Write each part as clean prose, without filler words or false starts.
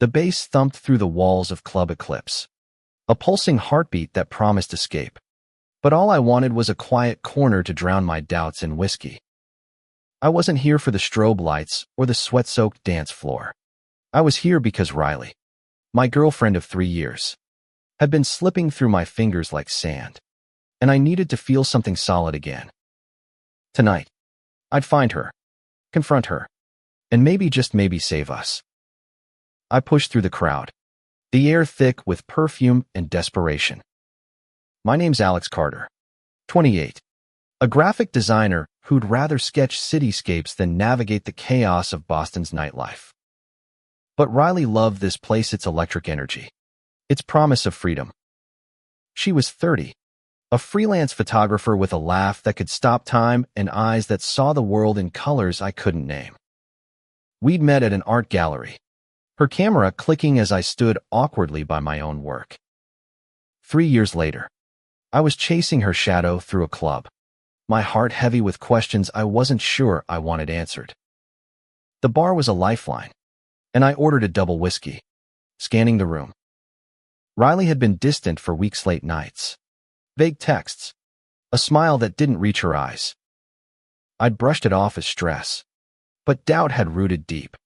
The bass thumped through the walls of Club Eclipse, a pulsing heartbeat that promised escape. But all I wanted was a quiet corner to drown my doubts in whiskey. I wasn't here for the strobe lights or the sweat-soaked dance floor. I was here because Riley, my girlfriend of 3 years, had been slipping through my fingers like sand, and I needed to feel something solid again. Tonight, I'd find her, confront her, and maybe, just maybe, save us. I pushed through the crowd, the air thick with perfume and desperation. My name's Alex Carter, 28, a graphic designer who'd rather sketch cityscapes than navigate the chaos of Boston's nightlife. But Riley loved this place, its electric energy, its promise of freedom. She was 30, a freelance photographer with a laugh that could stop time and eyes that saw the world in colors I couldn't name. We'd met at an art gallery, her camera clicking as I stood awkwardly by my own work. 3 years later, I was chasing her shadow through a club, my heart heavy with questions I wasn't sure I wanted answered. The bar was a lifeline, and I ordered a double whiskey, scanning the room. Riley had been distant for weeks, late nights, vague texts, a smile that didn't reach her eyes. I'd brushed it off as stress, but doubt had rooted deep,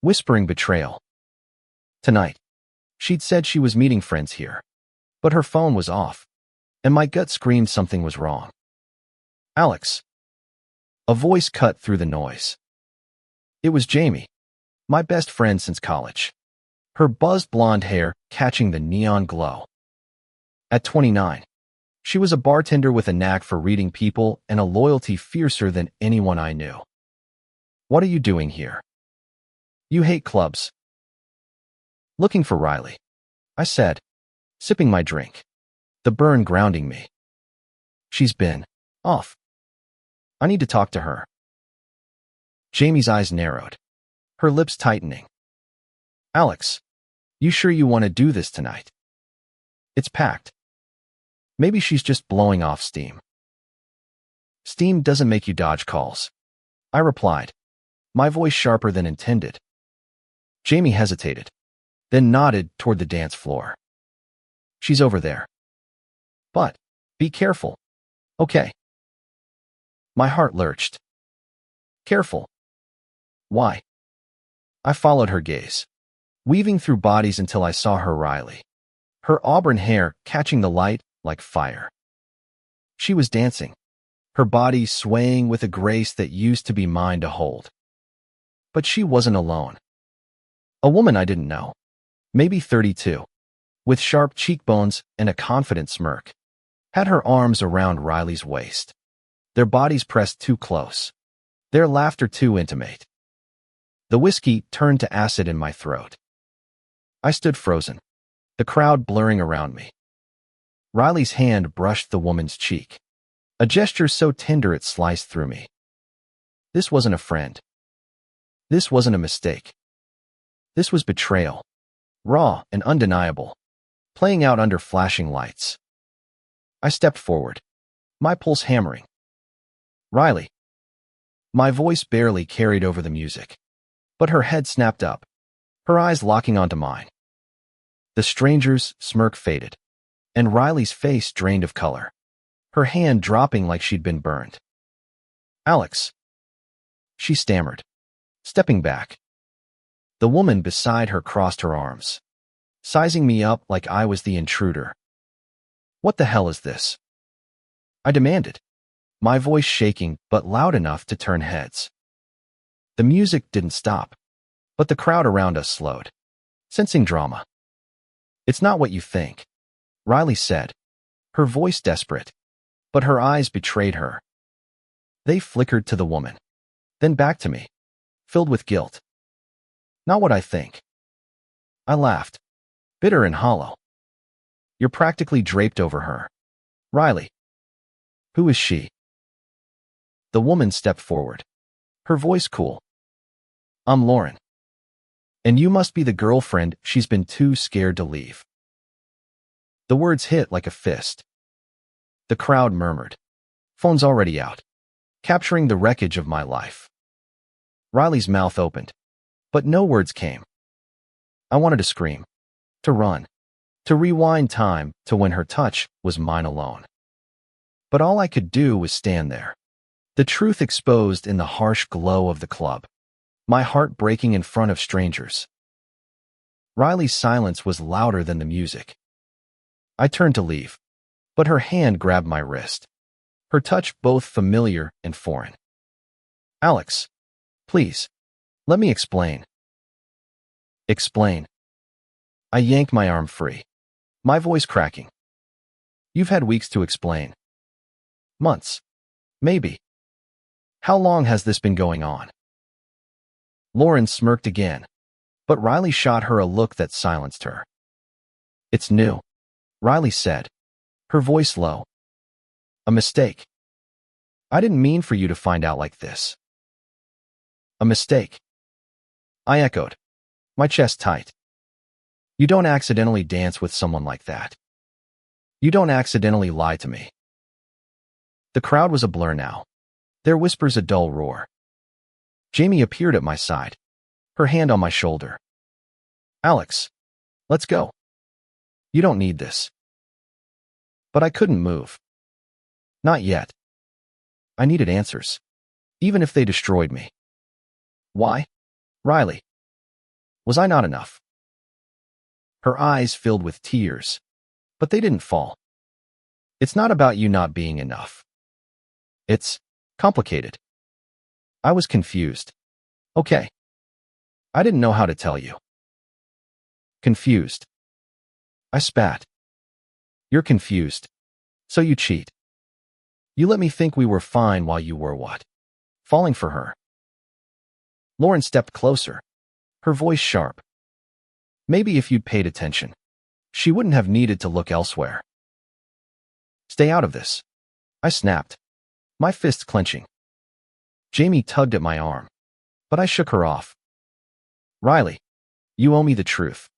whispering betrayal. Tonight, she'd said she was meeting friends here, but her phone was off, and my gut screamed something was wrong. Alex. A voice cut through the noise. It was Jamie, my best friend since college, her buzzed blonde hair catching the neon glow. At 29, she was a bartender with a knack for reading people and a loyalty fiercer than anyone I knew. What are you doing here? You hate clubs. Looking for Riley, I said, sipping my drink, the burn grounding me. She's been off. I need to talk to her. Jamie's eyes narrowed, her lips tightening. Alex, you sure you want to do this tonight? It's packed. Maybe she's just blowing off steam. Steam doesn't make you dodge calls, I replied, my voice sharper than intended. Jamie hesitated, then nodded toward the dance floor. She's over there. But be careful, okay? My heart lurched. Careful. Why? I followed her gaze, weaving through bodies until I saw her Riley, her auburn hair catching the light like fire. She was dancing, her body swaying with a grace that used to be mine to hold. But she wasn't alone. A woman I didn't know, maybe 32, with sharp cheekbones and a confident smirk, had her arms around Riley's waist, their bodies pressed too close, their laughter too intimate. The whiskey turned to acid in my throat. I stood frozen, the crowd blurring around me. Riley's hand brushed the woman's cheek, a gesture so tender it sliced through me. This wasn't a friend. This wasn't a mistake. This was betrayal, raw and undeniable, playing out under flashing lights. I stepped forward, my pulse hammering. Riley. My voice barely carried over the music, but her head snapped up, her eyes locking onto mine. The stranger's smirk faded, and Riley's face drained of color, her hand dropping like she'd been burned. Alex. She stammered, stepping back. The woman beside her crossed her arms, sizing me up like I was the intruder. What the hell is this? I demanded, my voice shaking but loud enough to turn heads. The music didn't stop, but the crowd around us slowed, sensing drama. It's not what you think, Riley said, her voice desperate, but her eyes betrayed her. They flickered to the woman, then back to me, filled with guilt. Not what I think. I laughed, bitter and hollow. You're practically draped over her. Riley. Who is she? The woman stepped forward, her voice cool. I'm Lauren. And you must be the girlfriend she's been too scared to leave. The words hit like a fist. The crowd murmured, phones already out, capturing the wreckage of my life. Riley's mouth opened, but no words came. I wanted to scream, to run, to rewind time to when her touch was mine alone. But all I could do was stand there, the truth exposed in the harsh glow of the club, my heart breaking in front of strangers. Riley's silence was louder than the music. I turned to leave, but her hand grabbed my wrist, her touch both familiar and foreign. Alex, please, let me explain. Explain. I yanked my arm free, my voice cracking. You've had weeks to explain. Months. Maybe. How long has this been going on? Lauren smirked again, but Riley shot her a look that silenced her. It's new, Riley said, her voice low. A mistake. I didn't mean for you to find out like this. A mistake. I echoed, my chest tight. You don't accidentally dance with someone like that. You don't accidentally lie to me. The crowd was a blur now, their whispers a dull roar. Jamie appeared at my side, her hand on my shoulder. Alex, let's go. You don't need this. But I couldn't move. Not yet. I needed answers, even if they destroyed me. Why? Riley. Was I not enough? Her eyes filled with tears, but they didn't fall. It's not about you not being enough. It's complicated. I was confused. Okay. I didn't know how to tell you. Confused. I spat. You're confused. So you cheat. You let me think we were fine while you were what? Falling for her. Lauren stepped closer, her voice sharp. Maybe if you'd paid attention, she wouldn't have needed to look elsewhere. Stay out of this. I snapped, my fists clenching. Jamie tugged at my arm, but I shook her off. Riley, you owe me the truth.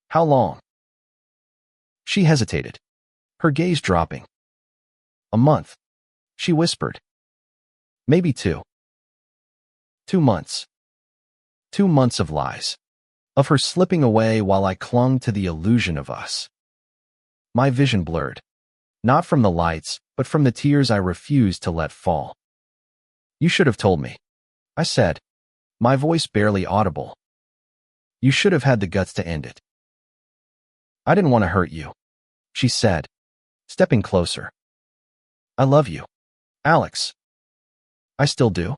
How long? She hesitated, her gaze dropping. A month, she whispered. Maybe 2. 2 months. 2 months of lies, of her slipping away while I clung to the illusion of us. My vision blurred, not from the lights, but from the tears I refused to let fall. You should have told me, I said, my voice barely audible. You should have had the guts to end it. I didn't want to hurt you, she said, stepping closer. I love you, Alex. I still do.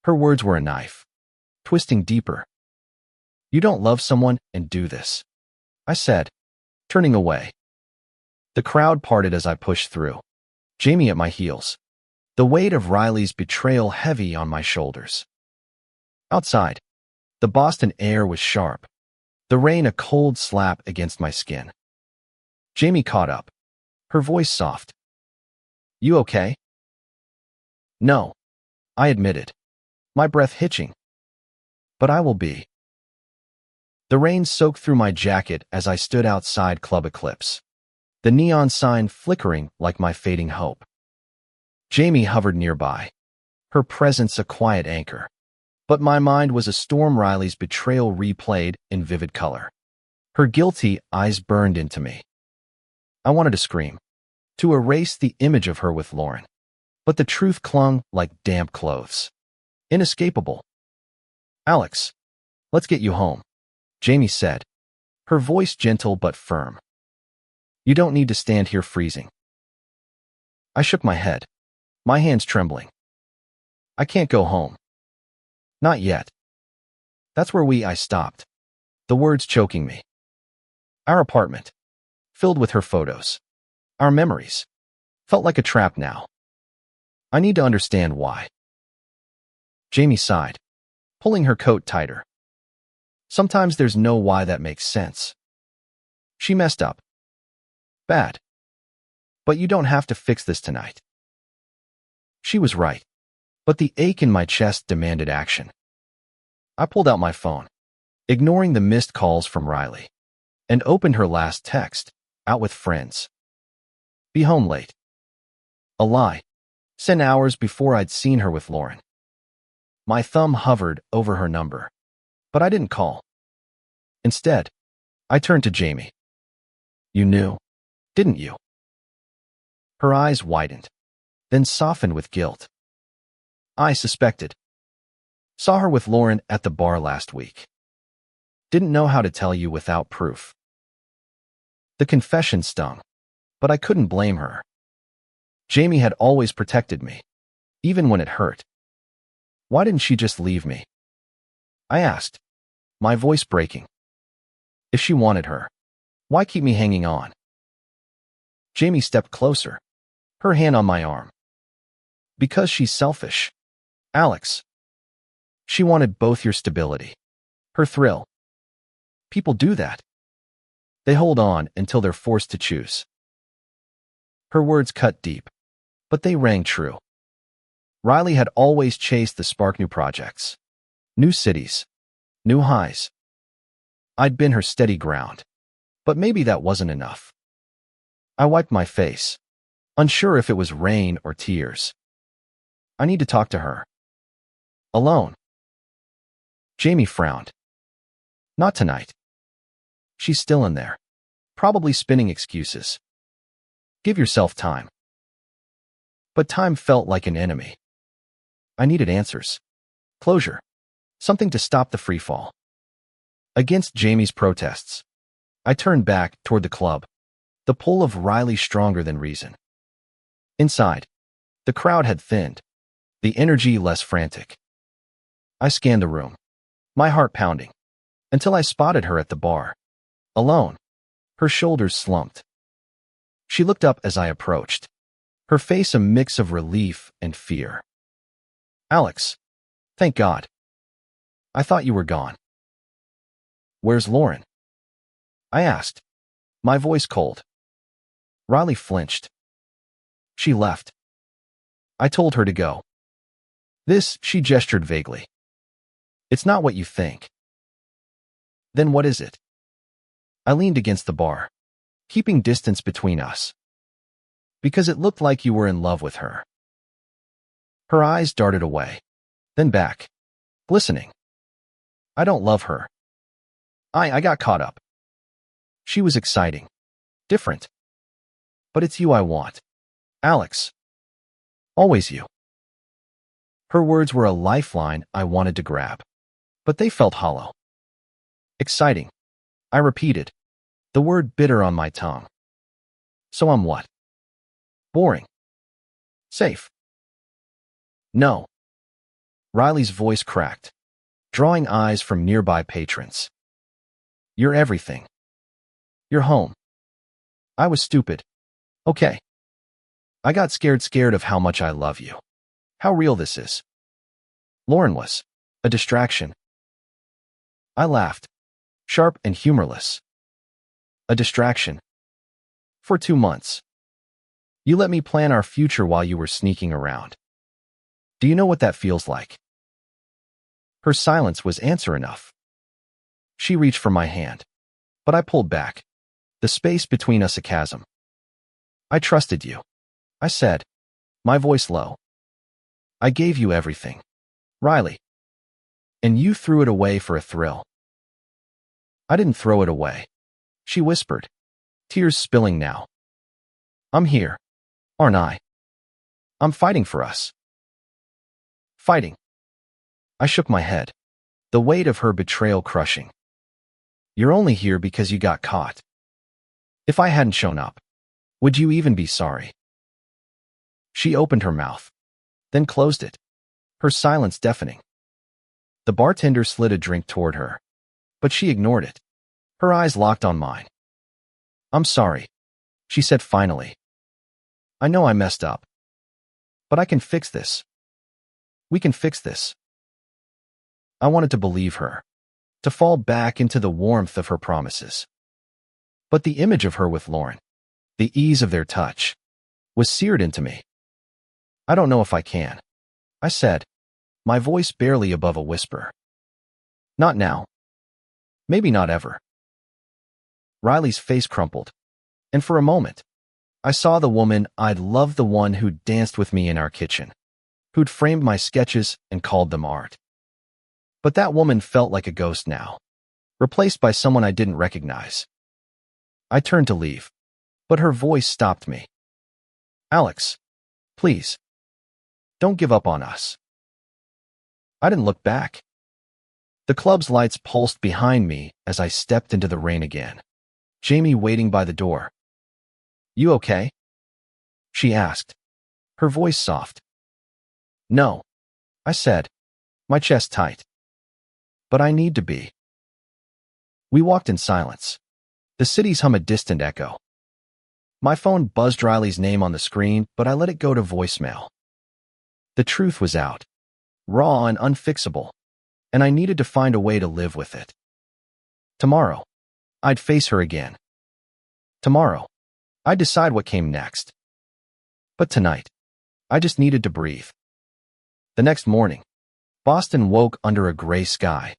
Her words were a knife, twisting deeper. You don't love someone and do this, I said, turning away. The crowd parted as I pushed through, Jamie at my heels, the weight of Riley's betrayal heavy on my shoulders. Outside, the Boston air was sharp, the rain a cold slap against my skin. Jamie caught up, her voice soft. You okay? No, I admitted, my breath hitching. But I will be. The rain soaked through my jacket as I stood outside Club Eclipse, the neon sign flickering like my fading hope. Jamie hovered nearby, her presence a quiet anchor, but my mind was a storm. Riley's betrayal replayed in vivid color. Her guilty eyes burned into me. I wanted to scream, to erase the image of her with Lauren, but the truth clung like damp clothes. Inescapable. Alex, let's get you home, Jamie said, her voice gentle but firm. You don't need to stand here freezing. I shook my head, my hands trembling. I can't go home. Not yet. That's where I stopped, the words choking me. Our apartment, filled with her photos, our memories, felt like a trap now. I need to understand why. Jamie sighed, pulling her coat tighter. Sometimes there's no why that makes sense. She messed up. Bad. But you don't have to fix this tonight. She was right, but the ache in my chest demanded action. I pulled out my phone, ignoring the missed calls from Riley, and opened her last text, out with friends. Be home late. A lie, sent hours before I'd seen her with Lauren. My thumb hovered over her number, but I didn't call. Instead, I turned to Jamie. You knew, didn't you? Her eyes widened, then softened with guilt. I suspected. Saw her with Lauren at the bar last week. Didn't know how to tell you without proof. The confession stung, but I couldn't blame her. Jamie had always protected me, even when it hurt. Why didn't she just leave me? I asked, my voice breaking. If she wanted her, why keep me hanging on? Jamie stepped closer, her hand on my arm. Because she's selfish. Alex. She wanted both your stability, her thrill. People do that. They hold on until they're forced to choose. Her words cut deep, but they rang true. Riley had always chased the spark new projects, new cities, new highs. I'd been her steady ground, but maybe that wasn't enough. I wiped my face, unsure if it was rain or tears. I need to talk to her. Alone. Jamie frowned. Not tonight. She's still in there, probably spinning excuses. Give yourself time. But time felt like an enemy. I needed answers. Closure. Something to stop the freefall. Against Jamie's protests, I turned back toward the club, the pull of Riley stronger than reason. Inside, the crowd had thinned, the energy less frantic. I scanned the room, my heart pounding, until I spotted her at the bar, alone, her shoulders slumped. She looked up as I approached, her face a mix of relief and fear. Alex, thank God. I thought you were gone. Where's Lauren? I asked, my voice cold. Riley flinched. She left. I told her to go. This, she gestured vaguely. It's not what you think. Then what is it? I leaned against the bar, keeping distance between us. Because it looked like you were in love with her. Her eyes darted away, then back, glistening. I don't love her. I got caught up. She was exciting, different. But it's you I want. Alex. Always you. Her words were a lifeline I wanted to grab, but they felt hollow. Exciting. I repeated, the word bitter on my tongue. So I'm what? Boring. Safe. No. Riley's voice cracked, drawing eyes from nearby patrons. You're everything. You're home. I was stupid. Okay. I got scared of how much I love you. How real this is. Lauren was a distraction. I laughed, sharp and humorless. A distraction. For 2 months. You let me plan our future while you were sneaking around. Do you know what that feels like? Her silence was answer enough. She reached for my hand, but I pulled back, the space between us a chasm. I trusted you, I said, my voice low. I gave you everything, Riley. And you threw it away for a thrill. I didn't throw it away, she whispered, tears spilling now. I'm here, aren't I? I'm fighting for us. Fighting. I shook my head, the weight of her betrayal crushing. You're only here because you got caught. If I hadn't shown up, would you even be sorry? She opened her mouth, then closed it, her silence deafening. The bartender slid a drink toward her, but she ignored it, her eyes locked on mine. I'm sorry, she said finally. I know I messed up, but I can fix this. We can fix this. I wanted to believe her, to fall back into the warmth of her promises. But the image of her with Lauren, the ease of their touch, was seared into me. I don't know if I can, I said, my voice barely above a whisper. Not now. Maybe not ever. Riley's face crumpled, and for a moment, I saw the woman I'd loved, the one who'd danced with me in our kitchen, who'd framed my sketches and called them art. But that woman felt like a ghost now, replaced by someone I didn't recognize. I turned to leave, but her voice stopped me. Alex, please, don't give up on us. I didn't look back. The club's lights pulsed behind me as I stepped into the rain again. Jamie waiting by the door. You okay? She asked, her voice soft. No, I said, my chest tight. But I need to be. We walked in silence. The city's hum a distant echo. My phone buzzed Riley's name on the screen, but I let it go to voicemail. The truth was out, raw and unfixable, and I needed to find a way to live with it. Tomorrow, I'd face her again. Tomorrow, I'd decide what came next. But tonight, I just needed to breathe. The next morning, Boston woke under a gray sky,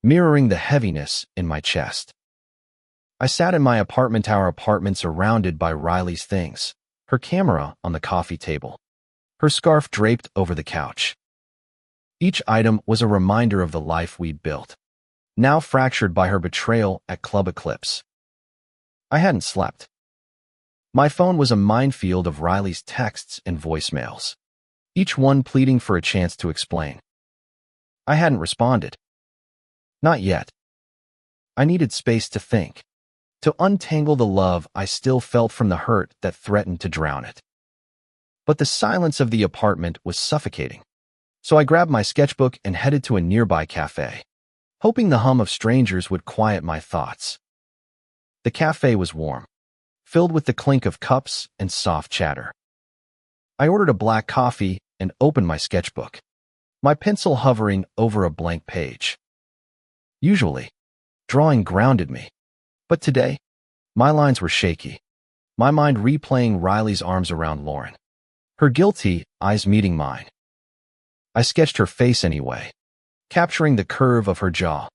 mirroring the heaviness in my chest. I sat in my apartment, our apartment surrounded by Riley's things, her camera on the coffee table, her scarf draped over the couch. Each item was a reminder of the life we'd built, now fractured by her betrayal at Club Eclipse. I hadn't slept. My phone was a minefield of Riley's texts and voicemails, each one pleading for a chance to explain. I hadn't responded. Not yet. I needed space to think, to untangle the love I still felt from the hurt that threatened to drown it. But the silence of the apartment was suffocating, so I grabbed my sketchbook and headed to a nearby cafe, hoping the hum of strangers would quiet my thoughts. The cafe was warm, filled with the clink of cups and soft chatter. I ordered a black coffee and opened my sketchbook, my pencil hovering over a blank page. Usually, drawing grounded me, but today, my lines were shaky, my mind replaying Riley's arms around Lauren, her guilty eyes meeting mine. I sketched her face anyway, capturing the curve of her jaw,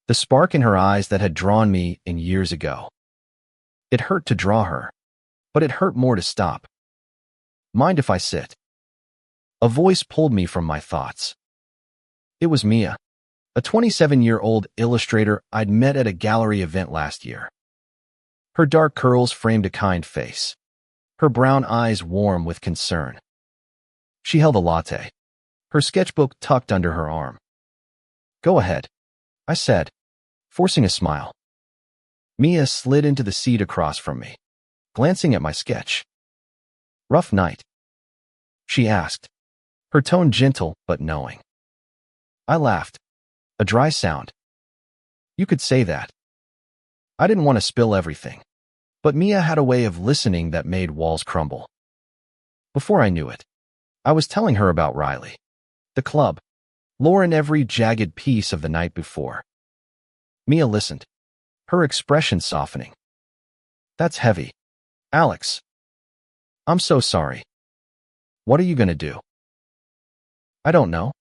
the spark in her eyes that had drawn me in years ago. It hurt to draw her, but it hurt more to stop. Mind if I sit? A voice pulled me from my thoughts. It was Mia, a 27-year-old illustrator I'd met at a gallery event last year. Her dark curls framed a kind face, her brown eyes warm with concern. She held a latte, her sketchbook tucked under her arm. Go ahead, I said, forcing a smile. Mia slid into the seat across from me, glancing at my sketch. Rough night? She asked, her tone gentle but knowing. I laughed, a dry sound. You could say that. I didn't want to spill everything, but Mia had a way of listening that made walls crumble. Before I knew it, I was telling her about Riley, the club, Lauren, every jagged piece of the night before. Mia listened, her expression softening. That's heavy. Alex. I'm so sorry. What are you going to do? I don't know,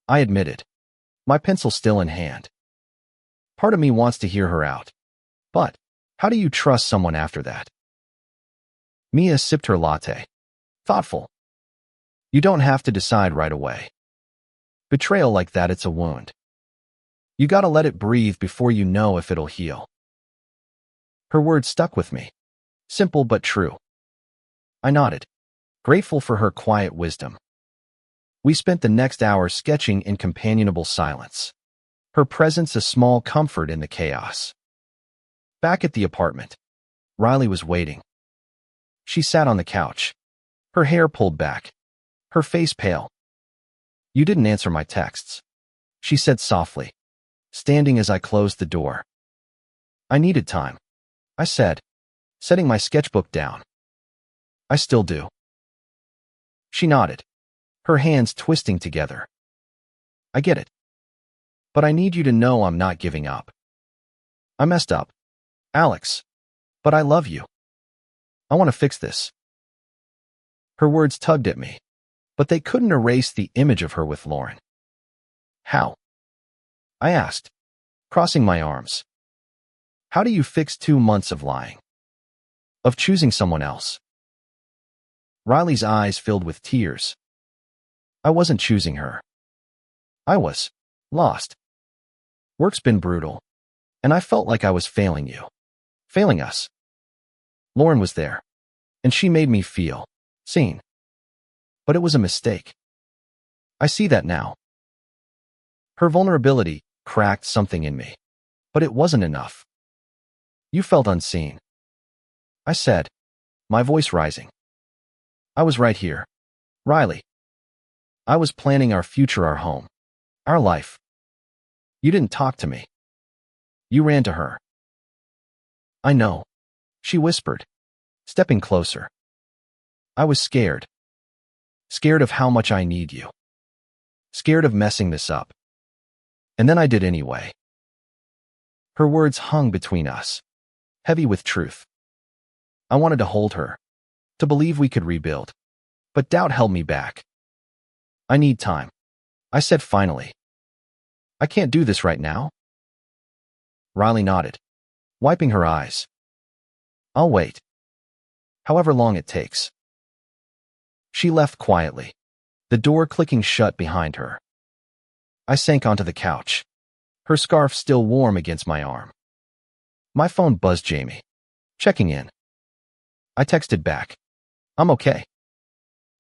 I admitted, my pencil still in hand. Part of me wants to hear her out. But how do you trust someone after that? Mia sipped her latte, thoughtful. You don't have to decide right away. Betrayal like that, it's a wound. You gotta let it breathe before you know if it'll heal. Her words stuck with me, simple but true. I nodded, grateful for her quiet wisdom. We spent the next hour sketching in companionable silence, her presence a small comfort in the chaos. Back at the apartment, Riley was waiting. She sat on the couch, her hair pulled back, her face pale. You didn't answer my texts, she said softly, standing as I closed the door. I needed time, I said, setting my sketchbook down. I still do. She nodded, her hands twisting together. I get it. But I need you to know I'm not giving up. I messed up, Alex, but I love you. I want to fix this. Her words tugged at me, but they couldn't erase the image of her with Lauren. How? I asked, crossing my arms. How do you fix 2 months of lying? Of choosing someone else? Riley's eyes filled with tears. I wasn't choosing her. I was lost. Work's been brutal, And I felt like I was failing you. Failing us. Lauren was there, and she made me feel seen. But it was a mistake. I see that now. Her vulnerability cracked something in me, but it wasn't enough. You felt unseen, I said, my voice rising. I was right here, Riley. I was planning our future, our home, our life. You didn't talk to me. You ran to her. I know, she whispered, stepping closer. I was scared. Scared of how much I need you. Scared of messing this up. And then I did anyway. Her words hung between us, heavy with truth. I wanted to hold her, to believe we could rebuild, but doubt held me back. I need time, I said finally. I can't do this right now. Riley nodded, wiping her eyes. I'll wait. However long it takes. She left quietly, the door clicking shut behind her. I sank onto the couch, her scarf still warm against my arm. My phone buzzed. Jamie. Checking in. I texted back. I'm okay.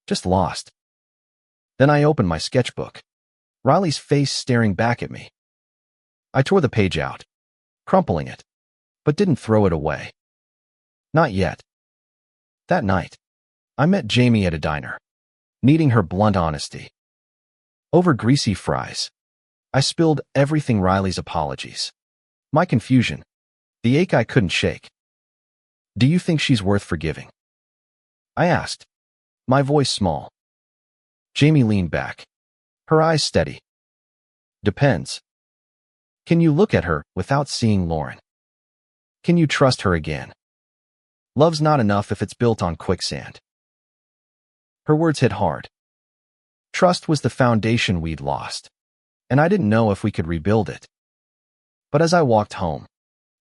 Just lost. Then I opened my sketchbook, Riley's face staring back at me. I tore the page out, crumpling it, but didn't throw it away. Not yet. That night, I met Jamie at a diner, needing her blunt honesty. Over greasy fries, I spilled everything: Riley's apologies, my confusion, the ache I couldn't shake. Do you think she's worth forgiving? I asked, my voice small. Jamie leaned back, her eyes steady. Depends. Can you look at her without seeing Lauren? Can you trust her again? Love's not enough if it's built on quicksand. Her words hit hard. Trust was the foundation we'd lost, and I didn't know if we could rebuild it. But as I walked home,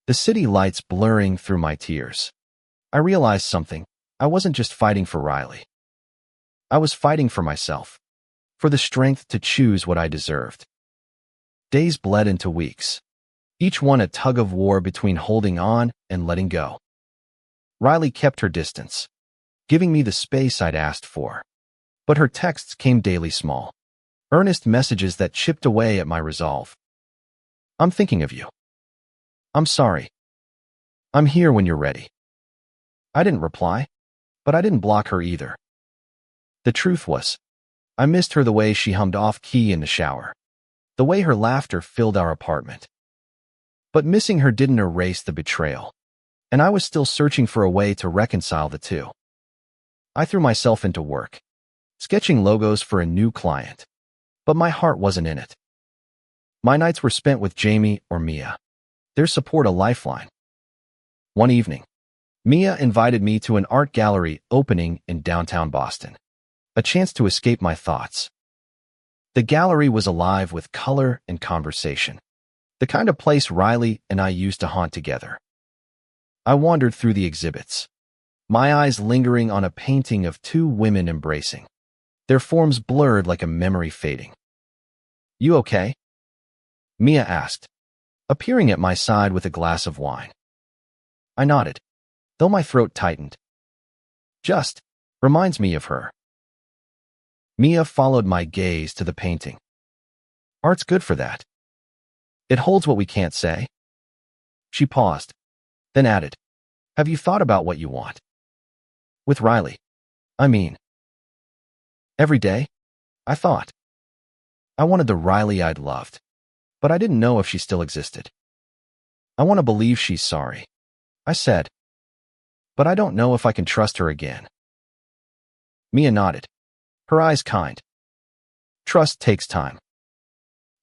the city lights blurring through my tears, I realized something. I wasn't just fighting for Riley. I was fighting for myself, for the strength to choose what I deserved. Days bled into weeks, each one a tug-of-war between holding on and letting go. Riley kept her distance, giving me the space I'd asked for. But her texts came daily, small, earnest messages that chipped away at my resolve. I'm thinking of you. I'm sorry. I'm here when you're ready. I didn't reply, but I didn't block her either. The truth was, I missed her, the way she hummed off-key in the shower, the way her laughter filled our apartment. But missing her didn't erase the betrayal, and I was still searching for a way to reconcile the two. I threw myself into work, sketching logos for a new client, but my heart wasn't in it. My nights were spent with Jamie or Mia, their support a lifeline. One evening, Mia invited me to an art gallery opening in downtown Boston, a chance to escape my thoughts. The gallery was alive with color and conversation, the kind of place Riley and I used to haunt together. I wandered through the exhibits, my eyes lingering on a painting of two women embracing, their forms blurred like a memory fading. You okay? Mia asked, appearing at my side with a glass of wine. I nodded, though my throat tightened. Just reminds me of her. Mia followed my gaze to the painting. Art's good for that. It holds what we can't say. She paused, then added, have you thought about what you want? With Riley, I mean. Every day, I thought. I wanted the Riley I'd loved, but I didn't know if she still existed. I want to believe she's sorry, I said, but I don't know if I can trust her again. Mia nodded, her eyes kind. Trust takes time.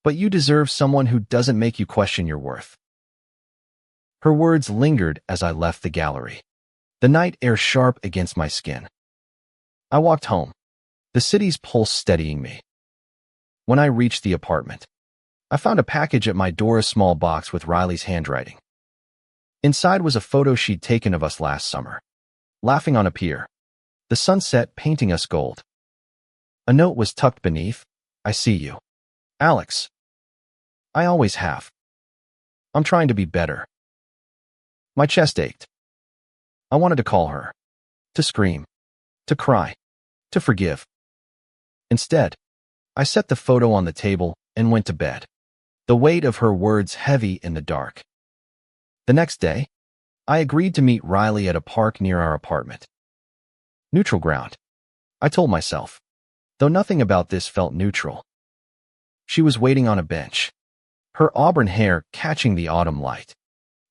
But you deserve someone who doesn't make you question your worth. Her words lingered as I left the gallery, the night air sharp against my skin. I walked home, the city's pulse steadying me. When I reached the apartment, I found a package at my door, a small box with Riley's handwriting. Inside was a photo she'd taken of us last summer, laughing on a pier, the sunset painting us gold. A note was tucked beneath, I see you, Alex. I always have. I'm trying to be better. My chest ached. I wanted to call her, to scream, to cry, to forgive. Instead, I set the photo on the table and went to bed, the weight of her words heavy in the dark. The next day, I agreed to meet Riley at a park near our apartment. Neutral ground, I told myself, though nothing about this felt neutral. She was waiting on a bench, her auburn hair catching the autumn light,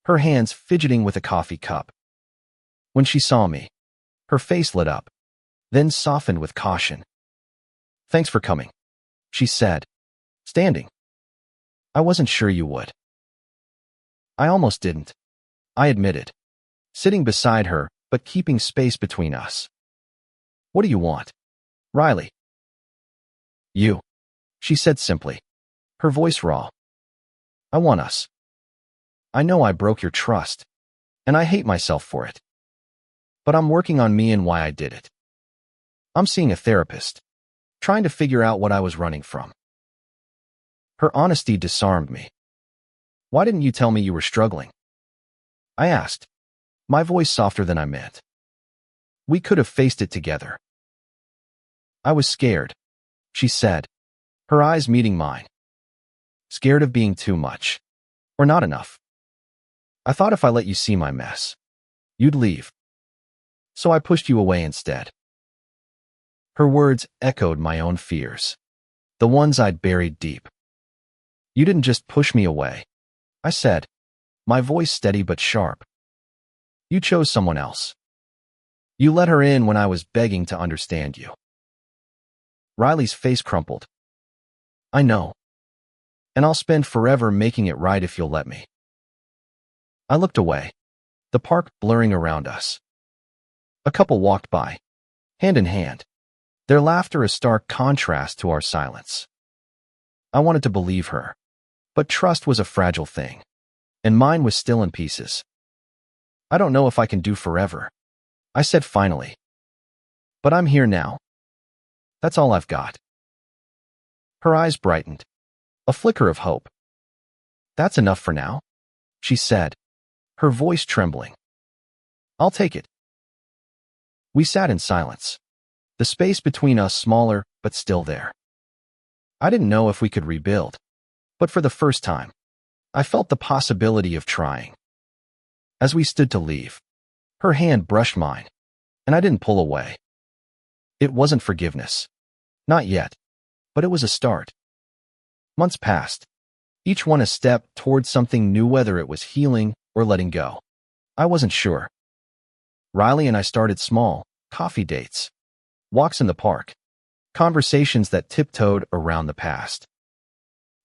her hands fidgeting with a coffee cup. When she saw me, her face lit up, then softened with caution. "Thanks for coming," she said, standing. "I wasn't sure you would." I almost didn't, I admitted, sitting beside her but keeping space between us. "What do you want, Riley?" "You," she said simply, her voice raw. "I want us. I know I broke your trust, and I hate myself for it. But I'm working on me and why I did it. I'm seeing a therapist, trying to figure out what I was running from." Her honesty disarmed me. "Why didn't you tell me you were struggling?" I asked, my voice softer than I meant. "We could have faced it together." "I was scared," she said, her eyes meeting mine. "Scared of being too much, or not enough. I thought if I let you see my mess, you'd leave. So I pushed you away instead." Her words echoed my own fears, the ones I'd buried deep. "You didn't just push me away," I said, my voice steady but sharp. "You chose someone else. You let her in when I was begging to understand you." Riley's face crumpled. "I know. And I'll spend forever making it right if you'll let me." I looked away, the park blurring around us. A couple walked by, hand in hand, their laughter a stark contrast to our silence. I wanted to believe her, but trust was a fragile thing, and mine was still in pieces. "I don't know if I can do forever," I said finally. "But I'm here now. That's all I've got." Her eyes brightened, a flicker of hope. "That's enough for now," she said, her voice trembling. "I'll take it." We sat in silence, the space between us smaller but still there. I didn't know if we could rebuild, but for the first time, I felt the possibility of trying. As we stood to leave, her hand brushed mine, and I didn't pull away. It wasn't forgiveness. Not yet, but it was a start. Months passed, each one a step toward something new, whether it was healing or letting go. I wasn't sure. Riley and I started small, coffee dates, walks in the park, conversations that tiptoed around the past.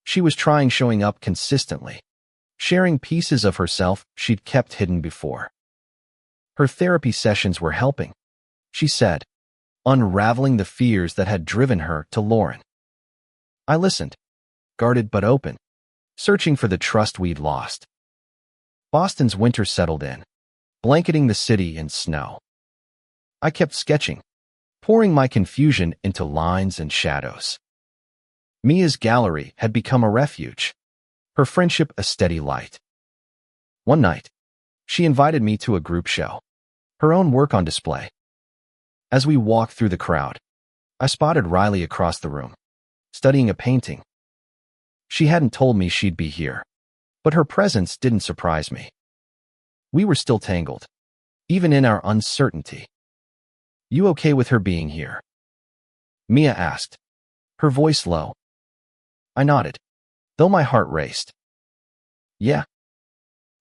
She was trying showing up consistently, sharing pieces of herself she'd kept hidden before. Her therapy sessions were helping, she said, unraveling the fears that had driven her to Lauren. I listened, guarded but open, searching for the trust we'd lost. Boston's winter settled in, blanketing the city in snow. I kept sketching, pouring my confusion into lines and shadows. Mia's gallery had become a refuge, her friendship a steady light. One night, she invited me to a group show, her own work on display. As we walked through the crowd, I spotted Riley across the room, studying a painting. She hadn't told me she'd be here, but her presence didn't surprise me. We were still tangled, even in our uncertainty. "You okay with her being here?" Mia asked, her voice low. I nodded, though my heart raced. "Yeah.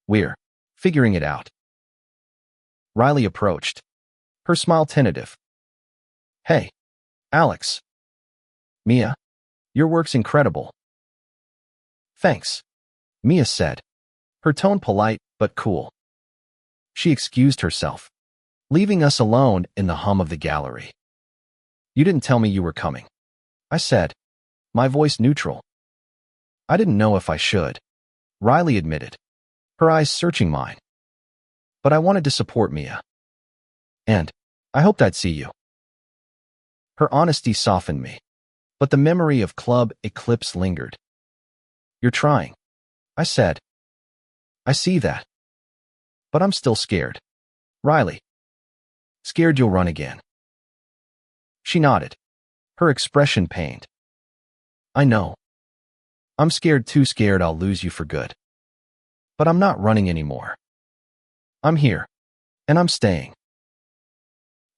We're figuring it out." Riley approached, her smile tentative. "Hey, Alex." "Mia, your work's incredible." "Thanks," Mia said, her tone polite but cool. She excused herself, leaving us alone in the hum of the gallery. "You didn't tell me you were coming," I said, my voice neutral. "I didn't know if I should," Riley admitted, her eyes searching mine. "But I wanted to support Mia. And I hoped I'd see you." Her honesty softened me, but the memory of Club Eclipse lingered. "You're trying," I said. I see that. But I'm still scared. Riley. Scared you'll run again. She nodded, her expression pained. I know. I'm scared, too scared I'll lose you for good. But I'm not running anymore. I'm here, and I'm staying.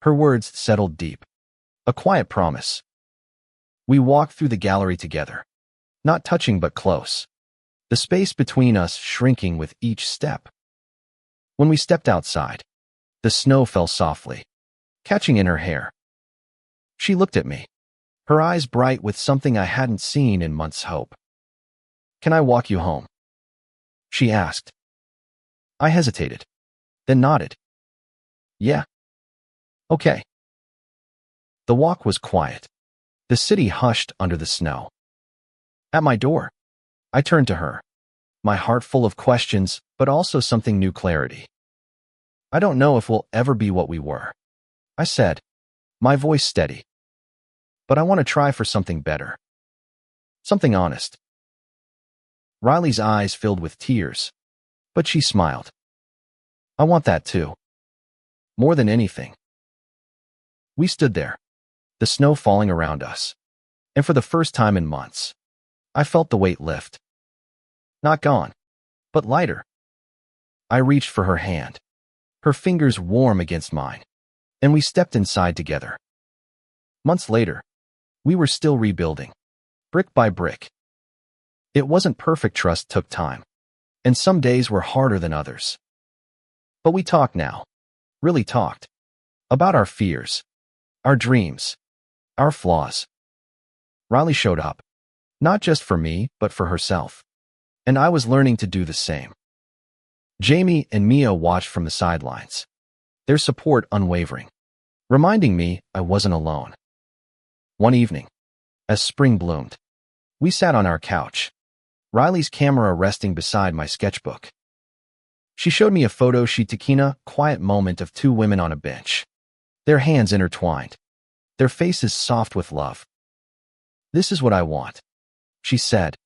Her words settled deep. A quiet promise. We walked through the gallery together, not touching but close, the space between us shrinking with each step. When we stepped outside, the snow fell softly, catching in her hair. She looked at me, her eyes bright with something I hadn't seen in months' hope. Can I walk you home? She asked. I hesitated, then nodded. Yeah. Okay. The walk was quiet. The city hushed under the snow. At my door, I turned to her, my heart full of questions, but also something new: clarity. I don't know if we'll ever be what we were, I said, my voice steady. But I want to try for something better. Something honest. Riley's eyes filled with tears, but she smiled. I want that too. More than anything. We stood there, the snow falling around us, and for the first time in months, I felt the weight lift. Not gone, but lighter. I reached for her hand, her fingers warm against mine, and we stepped inside together. Months later, we were still rebuilding, brick by brick. It wasn't perfect. Trust took time, and some days were harder than others. But we talked now, really talked, about our fears, our dreams, our flaws. Riley showed up, not just for me, but for herself, and I was learning to do the same. Jamie and Mia watched from the sidelines, their support unwavering, reminding me I wasn't alone. One evening, as spring bloomed, we sat on our couch, Riley's camera resting beside my sketchbook. She showed me a photo sheet. A quiet moment of two women on a bench, their hands intertwined, their faces soft with love. This is what I want, she said,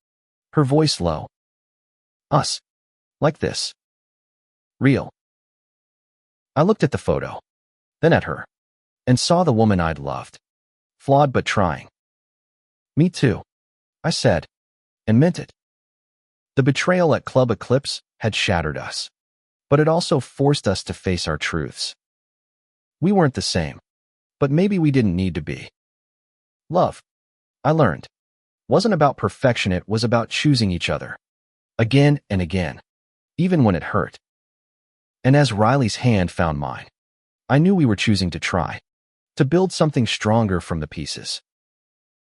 her voice low. Us. Like this. Real. I looked at the photo, then at her, and saw the woman I'd loved, flawed but trying. Me too, I said, and meant it. The betrayal at Club Eclipse had shattered us, but it also forced us to face our truths. We weren't the same, but maybe we didn't need to be. Love, I learned, wasn't about perfection. It was about choosing each other, again and again, even when it hurt. And as Riley's hand found mine, I knew we were choosing to try, to build something stronger from the pieces.